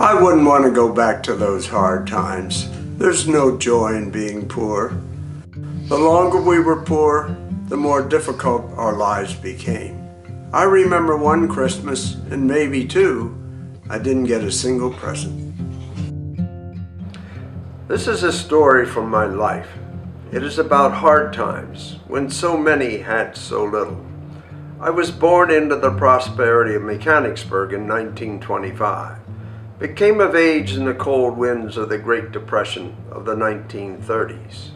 I wouldn't want to go back to those hard times. There's no joy in being poor. The longer we were poor, the more difficult our lives became. I remember one Christmas, and maybe two, I didn't get a single present. This is a story from my life. It is about hard times, when so many had so little. I was born into the prosperity of Mechanicsburg in 1925. It came of age in the cold winds of the Great Depression of the 1930s.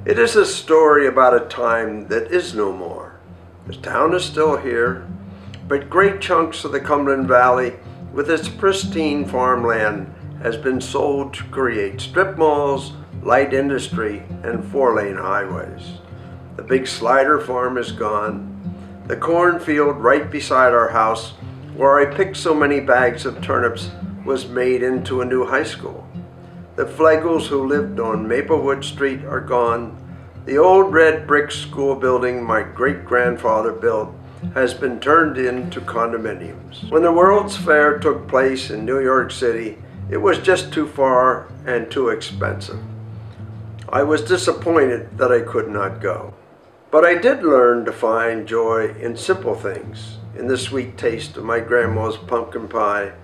It is a story about a time that is no more. The town is still here, but great chunks of the Cumberland Valley with its pristine farmland has been sold to create strip malls, light industry, and four-lane highways. The big Slider farm is gone. The cornfield right beside our house, where I picked so many bags of turnips, was made into a new high school. The Flegels who lived on Maplewood Street are gone. The old red brick school building my great-grandfather built has been turned into condominiums. When the World's Fair took place in New York City, it was just too far and too expensive. I was disappointed that I could not go. But I did learn to find joy in simple things, in the sweet taste of my grandma's pumpkin pie,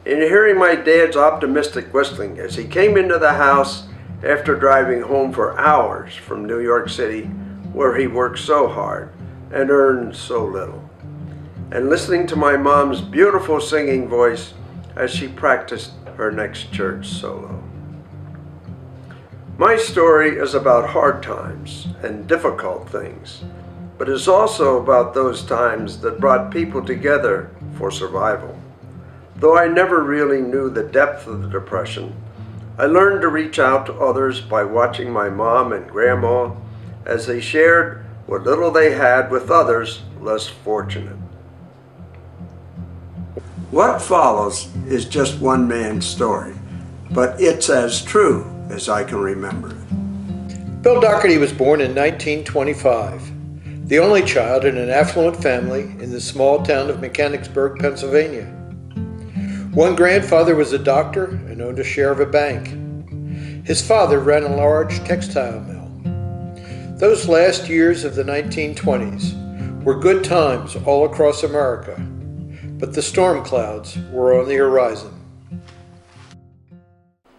in hearing my dad's optimistic whistling as he came into the house after driving home for hours from New York City, where he worked so hard and earned so little, and listening to my mom's beautiful singing voice as she practiced her next church solo. My story is about hard times and difficult things, but it's also about those times that brought people together for survival. Though I never really knew the depth of the Depression, I learned to reach out to others by watching my mom and grandma as they shared what little they had with others less fortunate. What follows is just one man's story, but it's as true as I can remember it. Bill Doherty was born in 1925, the only child in an affluent family in the small town of Mechanicsburg, Pennsylvania. One grandfather was a doctor and owned a share of a bank. His father ran a large textile mill. Those last years of the 1920s were good times all across America, but the storm clouds were on the horizon.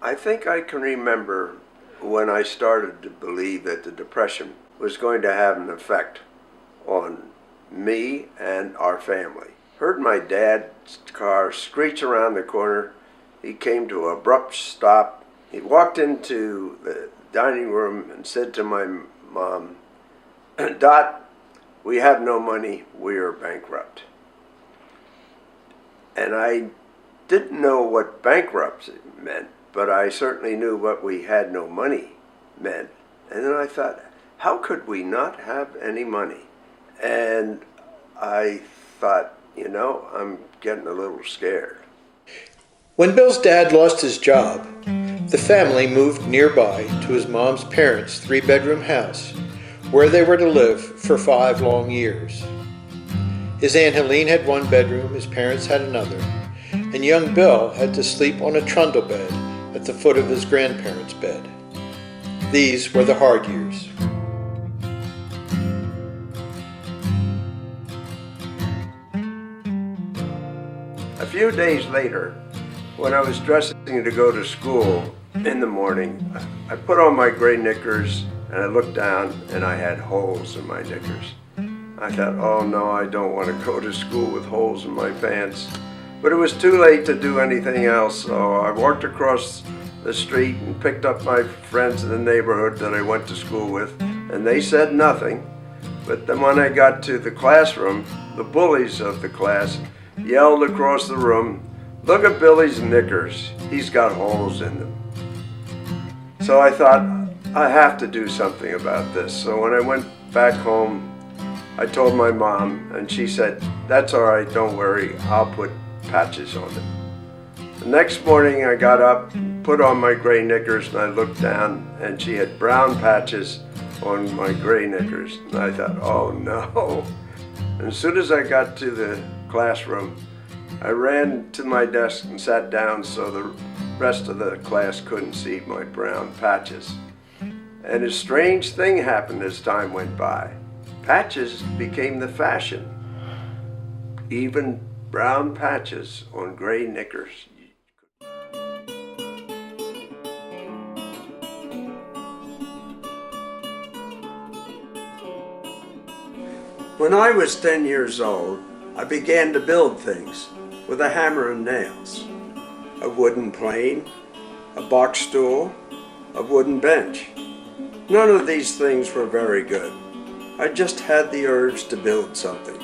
I think I can remember when I started to believe that the Depression was going to have an effect on me and our family. Heard my dad's car screech around the corner. He came to an abrupt stop. He walked into the dining room and said to my mom, "Dot, we have no money. We are bankrupt." And I didn't know what bankruptcy meant, but I certainly knew what we had no money meant. And then I thought, how could we not have any money? And I thought, I'm getting a little scared. When Bill's dad lost his job, the family moved nearby to his mom's parents' 3-bedroom house, where they were to live for 5 long years. His Aunt Helene had 1 bedroom, his parents had another, and young Bill had to sleep on a trundle bed at the foot of his grandparents' bed. These were the hard years. A few days later, when I was dressing to go to school in the morning, I put on my gray knickers and I looked down and I had holes in my knickers. I thought, oh no, I don't want to go to school with holes in my pants. But it was too late to do anything else, so I walked across the street and picked up my friends in the neighborhood that I went to school with, and they said nothing. But then when I got to the classroom, the bullies of the class yelled across the room, "Look at Billy's knickers, he's got holes in them." So I thought, I have to do something about this. So when I went back home, I told my mom, and she said, "That's all right, don't worry, I'll put patches on it." The next morning I got up, put on my gray knickers, and I looked down, and she had brown patches on my gray knickers. And I thought, oh no. And as soon as I got to the classroom, I ran to my desk and sat down so the rest of the class couldn't see my brown patches. And a strange thing happened as time went by. Patches became the fashion. Even brown patches on gray knickers. When I was 10 years old, I began to build things with a hammer and nails. A wooden plane, a box stool, a wooden bench. None of these things were very good. I just had the urge to build something.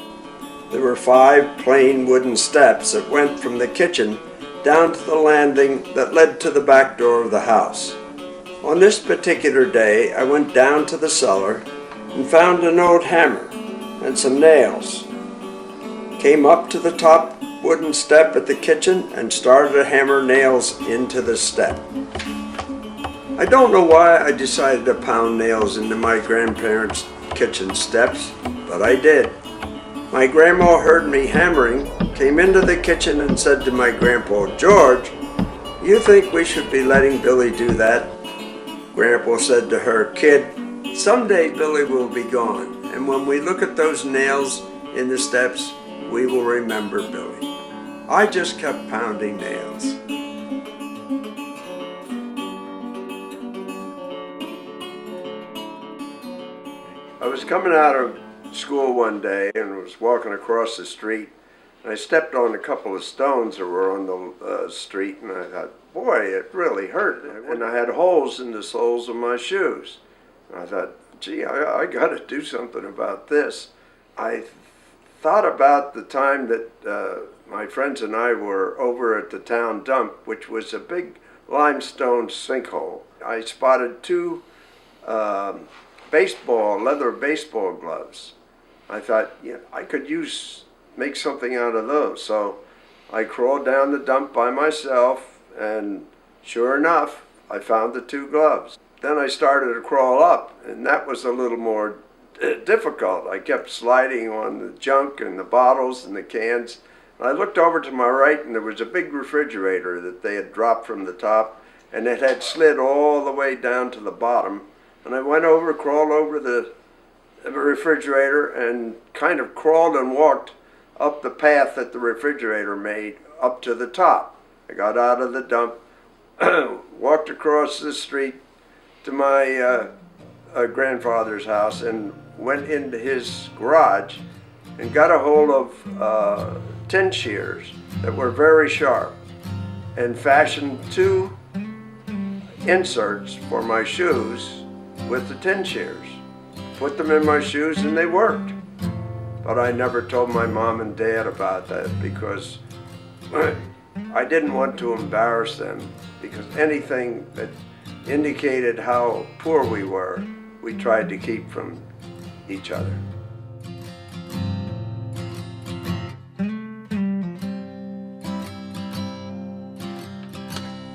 There were 5 plain wooden steps that went from the kitchen down to the landing that led to the back door of the house. On this particular day, I went down to the cellar and found an old hammer and some nails. Came up to the top wooden step at the kitchen and started to hammer nails into the step. I don't know why I decided to pound nails into my grandparents' kitchen steps, but I did. My grandma heard me hammering, came into the kitchen and said to my grandpa, "George, you think we should be letting Billy do that?" Grandpa said to her, "Kid, someday Billy will be gone, and when we look at those nails in the steps, we will remember Billy." I just kept pounding nails. I was coming out of school one day and was walking across the street, and I stepped on a couple of stones that were on the street, and I thought, boy, it really hurt. And I had holes in the soles of my shoes. And I thought, gee, I got to do something about this. I thought about the time that my friends and I were over at the town dump, which was a big limestone sinkhole. I spotted 2 leather baseball gloves. I thought, yeah, I could make something out of those. So I crawled down the dump by myself, and sure enough, I found the 2 gloves. Then I started to crawl up, and that was a little more difficult. I kept sliding on the junk and the bottles and the cans. I looked over to my right, and there was a big refrigerator that they had dropped from the top, and it had slid all the way down to the bottom. And I went over, crawled over the refrigerator, and kind of crawled and walked up the path that the refrigerator made up to the top. I got out of the dump, walked across the street to my grandfather's house, and went into his garage and got a hold of tin shears that were very sharp and fashioned 2 inserts for my shoes with the tin shears. Put them in my shoes and they worked. But I never told my mom and dad about that because I didn't want to embarrass them, because anything that indicated how poor we were, we tried to keep from each other.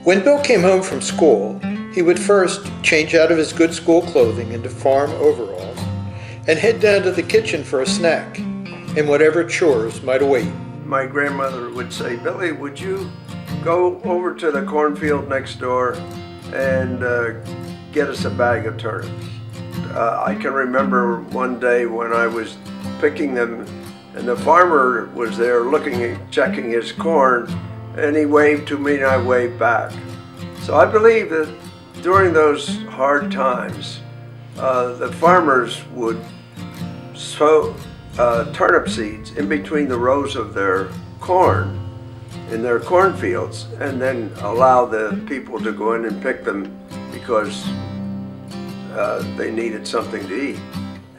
When Bill came home from school, he would first change out of his good school clothing into farm overalls and head down to the kitchen for a snack and whatever chores might await. My grandmother would say, "Billy, would you go over to the cornfield next door and get us a bag of turnips?" I can remember one day when I was picking them, and the farmer was there checking his corn, and he waved to me and I waved back. So I believe that during those hard times, the farmers would sow turnip seeds in between the rows of their corn in their cornfields, and then allow the people to go in and pick them because they needed something to eat.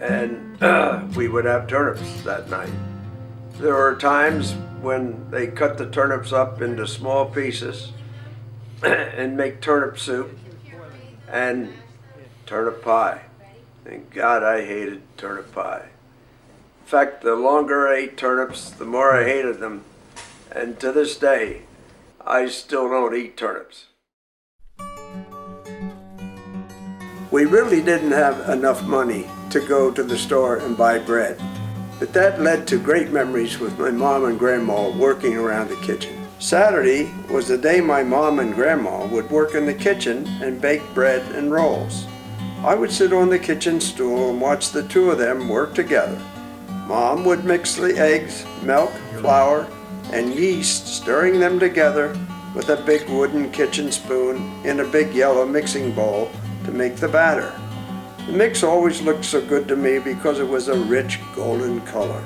And we would have turnips that night. There were times when they cut the turnips up into small pieces and make turnip soup and turnip pie. And God, I hated turnip pie. In fact, the longer I ate turnips, the more I hated them. And to this day, I still don't eat turnips. We really didn't have enough money to go to the store and buy bread. but that led to great memories with my mom and grandma working around the kitchen. Saturday was the day my mom and grandma would work in the kitchen and bake bread and rolls. I would sit on the kitchen stool and watch the two of them work together. Mom would mix the eggs, milk, flour, and yeast, stirring them together with a big wooden kitchen spoon in a big yellow mixing bowl to make the batter. The mix always looked so good to me because it was a rich golden color.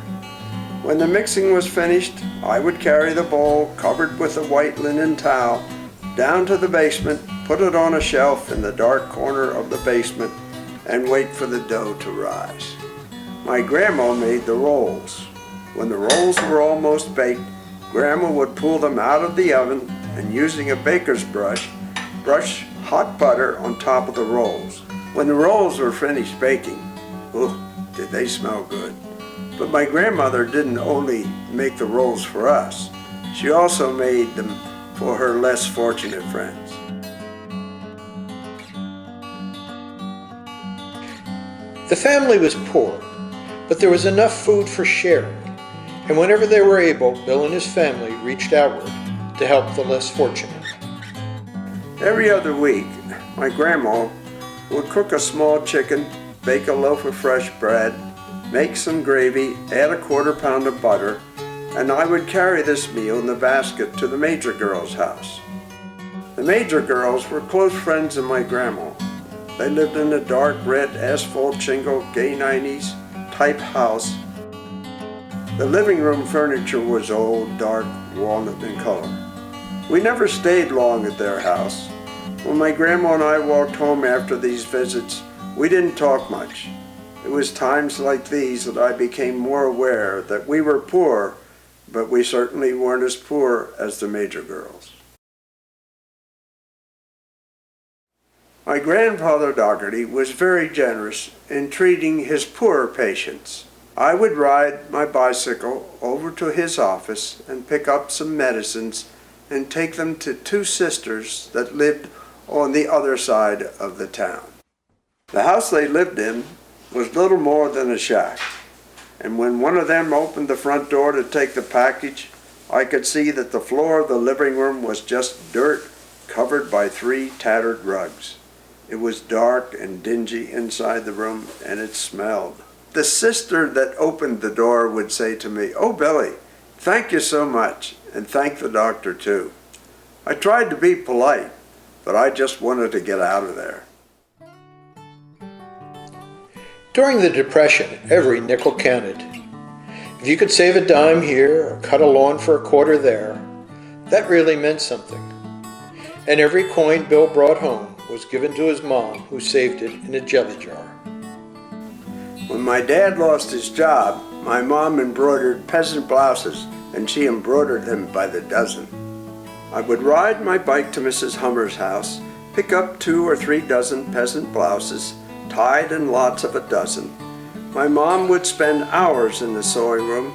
When the mixing was finished, I would carry the bowl covered with a white linen towel down to the basement, put it on a shelf in the dark corner of the basement, and wait for the dough to rise. My grandma made the rolls. When the rolls were almost baked, Grandma would pull them out of the oven and, using a baker's brush hot butter on top of the rolls. When the rolls were finished baking, oh, did they smell good. But my grandmother didn't only make the rolls for us. She also made them for her less fortunate friends. The family was poor, but there was enough food for sharing, and whenever they were able, Bill and his family reached outward to help the less fortunate. Every other week, my grandma would cook a small chicken, bake a loaf of fresh bread, make some gravy, add a quarter pound of butter, and I would carry this meal in the basket to the Major girls' house. The Major girls were close friends of my grandma. They lived in a dark red asphalt shingle, gay 90s type house. The living room furniture was old, dark walnut in color. We never stayed long at their house. When my grandma and I walked home after these visits, we didn't talk much. It was times like these that I became more aware that we were poor, but we certainly weren't as poor as the Major girls. My grandfather Dougherty was very generous in treating his poorer patients. I would ride my bicycle over to his office and pick up some medicines and take them to two sisters that lived on the other side of the town. The house they lived in was little more than a shack, and when one of them opened the front door to take the package, I could see that the floor of the living room was just dirt covered by 3 tattered rugs. It was dark and dingy inside the room, and it smelled. The sister that opened the door would say to me, "Oh, Billy, thank you so much, and thank the doctor too." I tried to be polite, but I just wanted to get out of there. During the Depression, every nickel counted. If you could save a dime here or cut a lawn for a quarter there, that really meant something. And every coin Bill brought home was given to his mom, who saved it in a jelly jar. When my dad lost his job, my mom embroidered peasant blouses, and she embroidered them by the dozen. I would ride my bike to Mrs. Hummer's house, pick up 2 or 3 dozen peasant blouses, tied in lots of a dozen. My mom would spend hours in the sewing room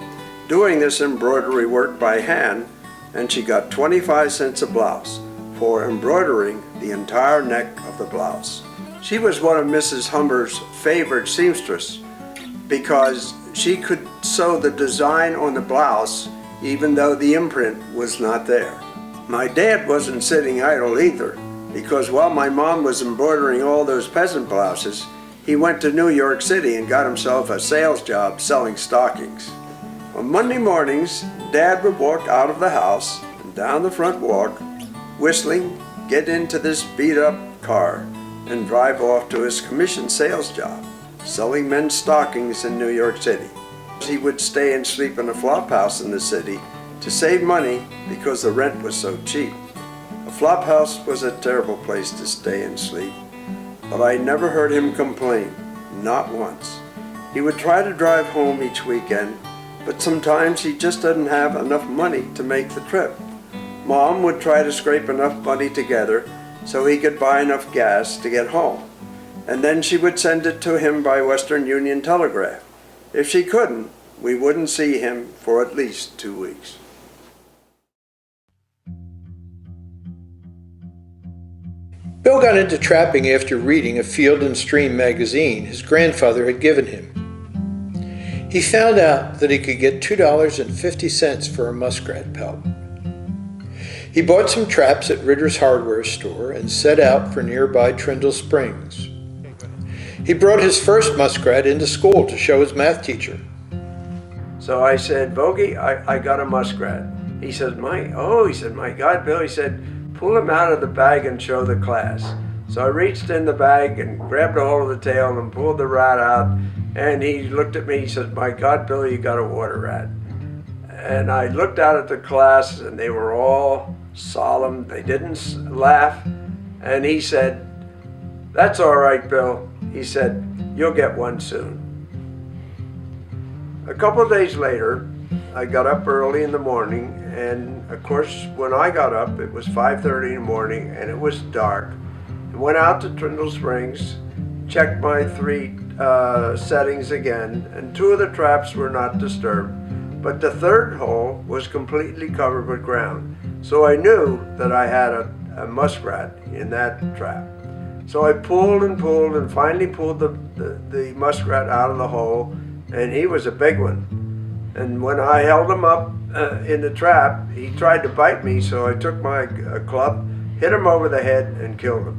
doing this embroidery work by hand, and she got 25 cents a blouse for embroidering the entire neck of the blouse. She was one of Mrs. Hummer's favorite seamstress because she could sew the design on the blouse even though the imprint was not there. My dad wasn't sitting idle either, because while my mom was embroidering all those peasant blouses, he went to New York City and got himself a sales job selling stockings. On Monday mornings, Dad would walk out of the house and down the front walk, whistling, get into this beat-up car, and drive off to his commission sales job, selling men's stockings in New York City. He would stay and sleep in a flop house in the city to save money because the rent was so cheap. A flop house was a terrible place to stay and sleep, but I never heard him complain, not once. He would try to drive home each weekend, but sometimes he just didn't have enough money to make the trip. Mom would try to scrape enough money together so he could buy enough gas to get home, and then she would send it to him by Western Union Telegraph. If she couldn't, we wouldn't see him for at least 2 weeks. Bill got into trapping after reading a Field and Stream magazine his grandfather had given him. He found out that he could get $2.50 for a muskrat pelt. He bought some traps at Ritter's hardware store and set out for nearby Trindle Springs. He brought his first muskrat into school to show his math teacher. So I said, Bogey, I got a muskrat. He said, my God, Bill, he said, pull him out of the bag and show the class. So I reached in the bag and grabbed a hold of the tail and pulled the rat out. And he looked at me, he said, my God, Bill, you got a water rat. And I looked out at the class and they were all solemn. They didn't laugh. And he said, that's all right, Bill. He said, you'll get one soon. A couple of days later, I got up early in the morning, and of course, when I got up, it was 5:30 in the morning, and it was dark. I went out to Trindle Springs, checked my three settings again, and two of the traps were not disturbed, but the third hole was completely covered with ground. So I knew that I had a muskrat in that trap. So I pulled and finally pulled the muskrat out of the hole, and he was a big one. And when I held him up in the trap, he tried to bite me, so I took my club, hit him over the head, and killed him.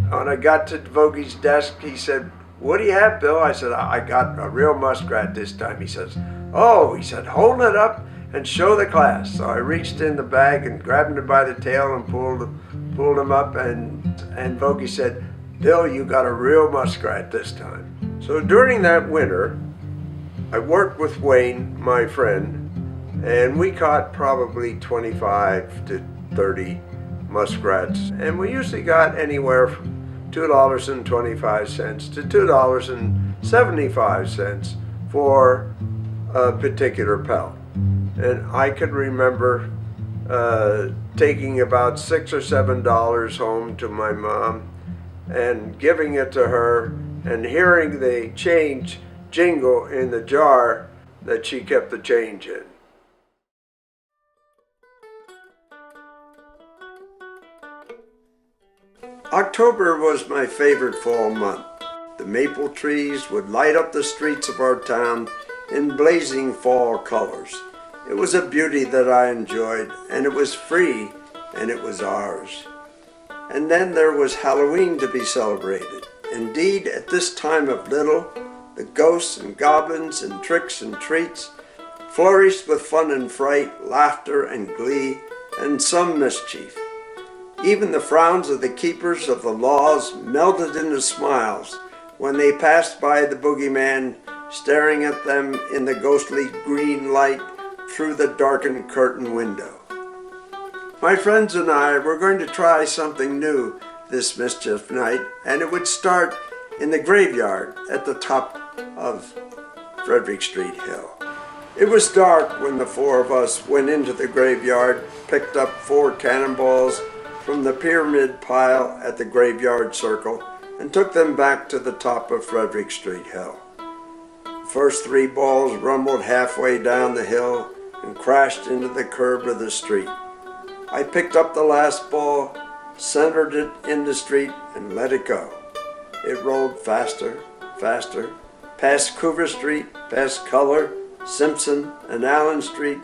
When I got to Bogey's desk, he said, what do you have, Bill? I said, I got a real muskrat this time. He says, oh, he said, hold it up and show the class. So I reached in the bag and grabbed him by the tail and pulled him up, and Bogey said, Bill, you got a real muskrat this time. So during that winter, I worked with Wayne, my friend, and we caught probably 25 to 30 muskrats. And we usually got anywhere from $2.25 to $2.75 for a particular pelt. And I could remember taking about $6 or $7 home to my mom and giving it to her and hearing the change jingle in the jar that she kept the change in. October was my favorite fall month. The maple trees would light up the streets of our town in blazing fall colors. It was a beauty that I enjoyed, and it was free, and it was ours. And then there was Halloween to be celebrated. Indeed, at this time of little, the ghosts and goblins and tricks and treats flourished with fun and fright, laughter and glee, and some mischief. Even the frowns of the keepers of the laws melted into smiles when they passed by the boogeyman, staring at them in the ghostly green light through the darkened curtain window. My friends and I were going to try something new this mischief night, and it would start in the graveyard at the top of Frederick Street Hill. It was dark when the four of us went into the graveyard, picked up 4 cannonballs from the pyramid pile at the graveyard circle, and took them back to the top of Frederick Street Hill. The first 3 balls rumbled halfway down the hill and crashed into the curb of the street. I picked up the last ball, centered it in the street, and let it go. It rolled faster, faster, past Coover Street, past Culler, Simpson, and Allen Street,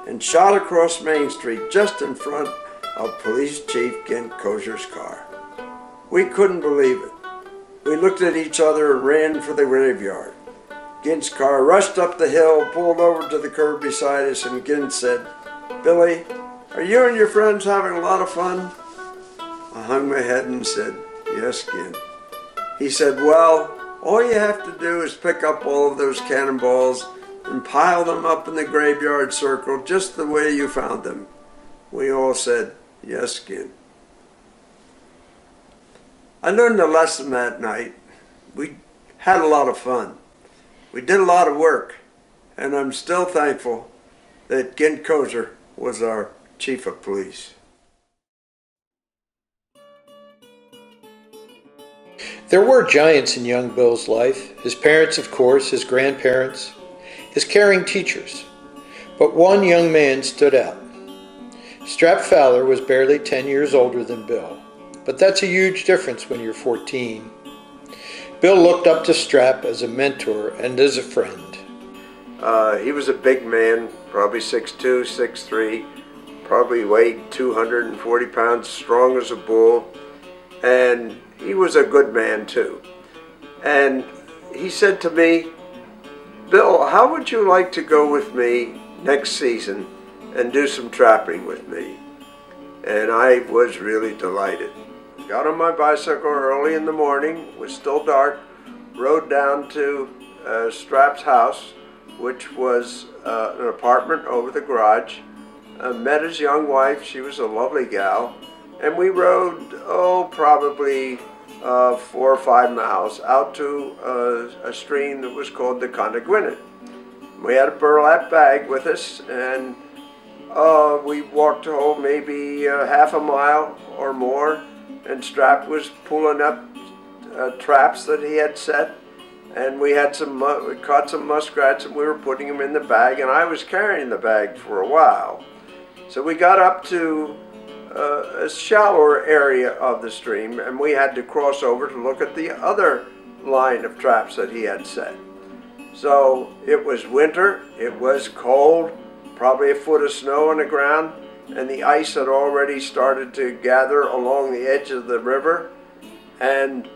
and shot across Main Street just in front of Police Chief Gint Kozier's car. We couldn't believe it. We looked at each other and ran for the graveyard. Gint's car rushed up the hill, pulled over to the curb beside us, and Gint said, "Billy, are you and your friends having a lot of fun?" I hung my head and said, "Yes, Gint." He said, "Well, all you have to do is pick up all of those cannonballs and pile them up in the graveyard circle just the way you found them." We all said, "Yes, Gint." I learned a lesson that night. We had a lot of fun. We did a lot of work, and I'm still thankful that Gint Kozier was our chief of police. There were giants in young Bill's life, his parents, of course, his grandparents, his caring teachers. But one young man stood out. Strap Fowler was barely 10 years older than Bill, but that's a huge difference when you're 14. Bill looked up to Strap as a mentor and as a friend. He was a big man, probably 6'2", 6'3", probably weighed 240 pounds, strong as a bull, and he was a good man too. And he said to me, "Bill, how would you like to go with me next season and do some trapping with me?" And I was really delighted. Got on my bicycle early in the morning, it was still dark, rode down to Strap's house, which was an apartment over the garage. Met his young wife, she was a lovely gal, and we rode, probably 4 or 5 miles out to a stream that was called the Conagwinnett. We had a burlap bag with us, and we walked home maybe half a mile or more, and Strap was pulling up traps that he had set, and we had we caught some muskrats, and we were putting them in the bag, and I was carrying the bag for a while. So we got up to a shallower area of the stream, and we had to cross over to look at the other line of traps that he had set. So it was winter, it was cold, probably a foot of snow on the ground, and the ice had already started to gather along the edge of the river. And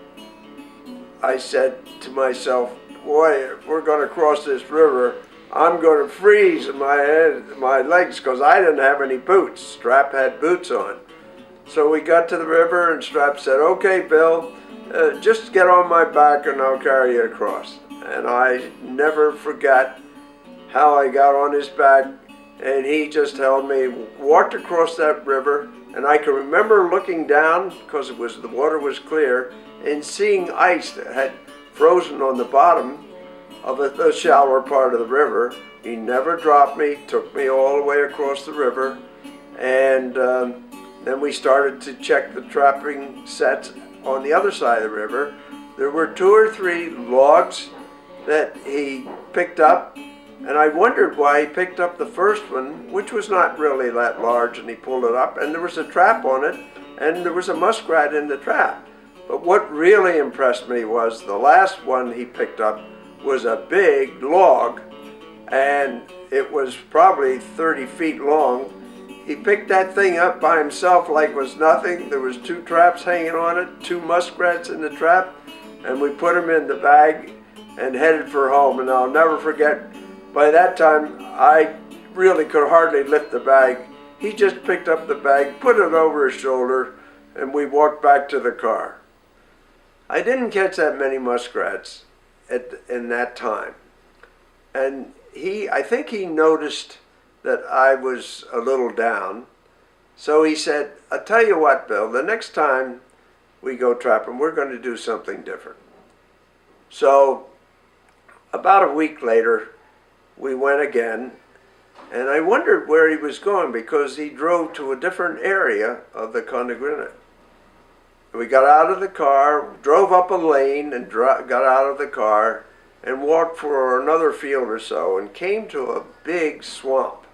I said to myself, boy, if we're going to cross this river, I'm going to freeze in my legs, because I didn't have any boots. Strap had boots on. So we got to the river, and Strap said, "Okay, Bill, just get on my back and I'll carry you across." And I never forgot how I got on his back, and he just held me, walked across that river, and I can remember looking down, because the water was clear, and seeing ice that had frozen on the bottom of the shallower part of the river. He never dropped me, took me all the way across the river, and then we started to check the trapping sets on the other side of the river. There were 2 or 3 logs that he picked up, and I wondered why he picked up the first one, which was not really that large, and he pulled it up, and there was a trap on it, and there was a muskrat in the trap. But what really impressed me was the last one he picked up was a big log, and it was probably 30 feet long. He picked that thing up by himself like it was nothing. There was 2 traps hanging on it, 2 muskrats in the trap, and we put them in the bag and headed for home. And I'll never forget, by that time I really could hardly lift the bag. He just picked up the bag, put it over his shoulder, and we walked back to the car. I didn't catch that many muskrats in that time, and I think he noticed that I was a little down, so he said, "I'll tell you what, Bill, the next time we go trapping, we're going to do something different." So about a week later, we went again, and I wondered where he was going, because he drove to a different area of the Conagwinnett. We got out of the car, drove up a lane, and got out of the car and walked for another field or so, and came to a big swamp.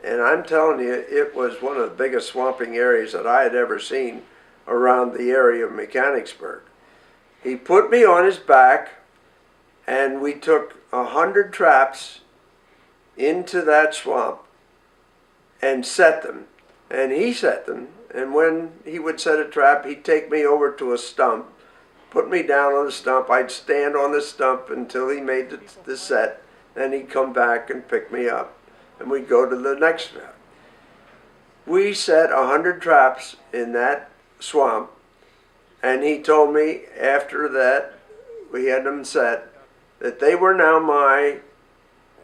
And I'm telling you, it was one of the biggest swamping areas that I had ever seen around the area of Mechanicsburg. He put me on his back, and we took 100 traps into that swamp and set them. And he set them. And when he would set a trap, he'd take me over to a stump, put me down on the stump. I'd stand on the stump until he made the set. Then he'd come back and pick me up, and we'd go to the next trap. We set 100 traps in that swamp, and he told me after that we had them set that they were now my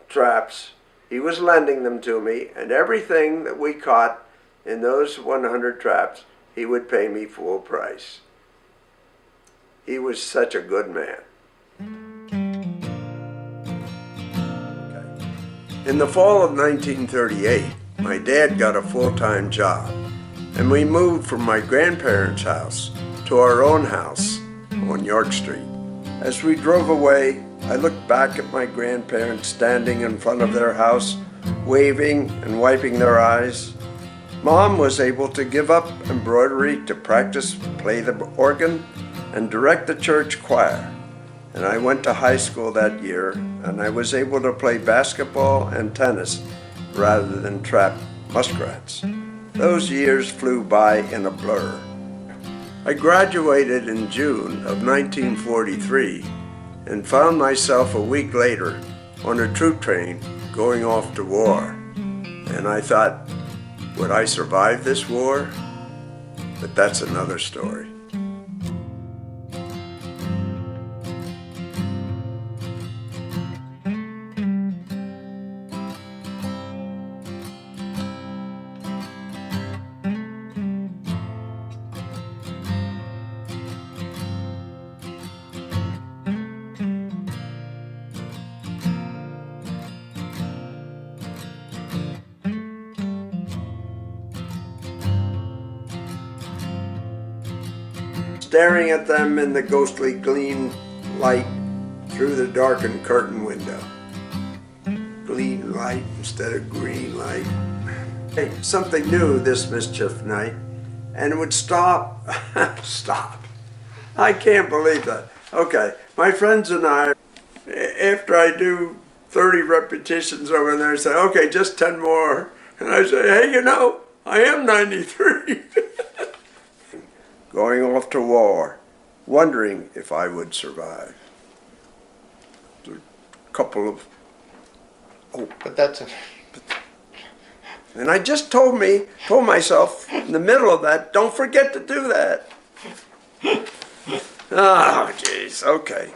traps. He was lending them to me, and everything that we caught in those 100 traps, he would pay me full price. He was such a good man. In the fall of 1938, my dad got a full-time job, and we moved from my grandparents' house to our own house on York Street. As we drove away, I looked back at my grandparents standing in front of their house, waving and wiping their eyes. Mom was able to give up embroidery to practice play the organ and direct the church choir. and I went to high school that year, and I was able to play basketball and tennis rather than trap muskrats. Those years flew by in a blur. I graduated in June of 1943 and found myself a week later on a troop train going off to war. And I thought, would I survive this war? But that's another story. Staring at them in the ghostly green light through the darkened curtain window. Green light instead of green light. Hey, something new this mischief night, and it would stop. Stop. I can't believe that. Okay, my friends and I, after I do 30 repetitions over there, say, okay, just 10 more. And I say, hey, you know, I am 93. Going off to war, wondering if I would survive. A couple of, But that's a, and I just told myself in the middle of that, don't forget to do that. Oh, jeez, okay.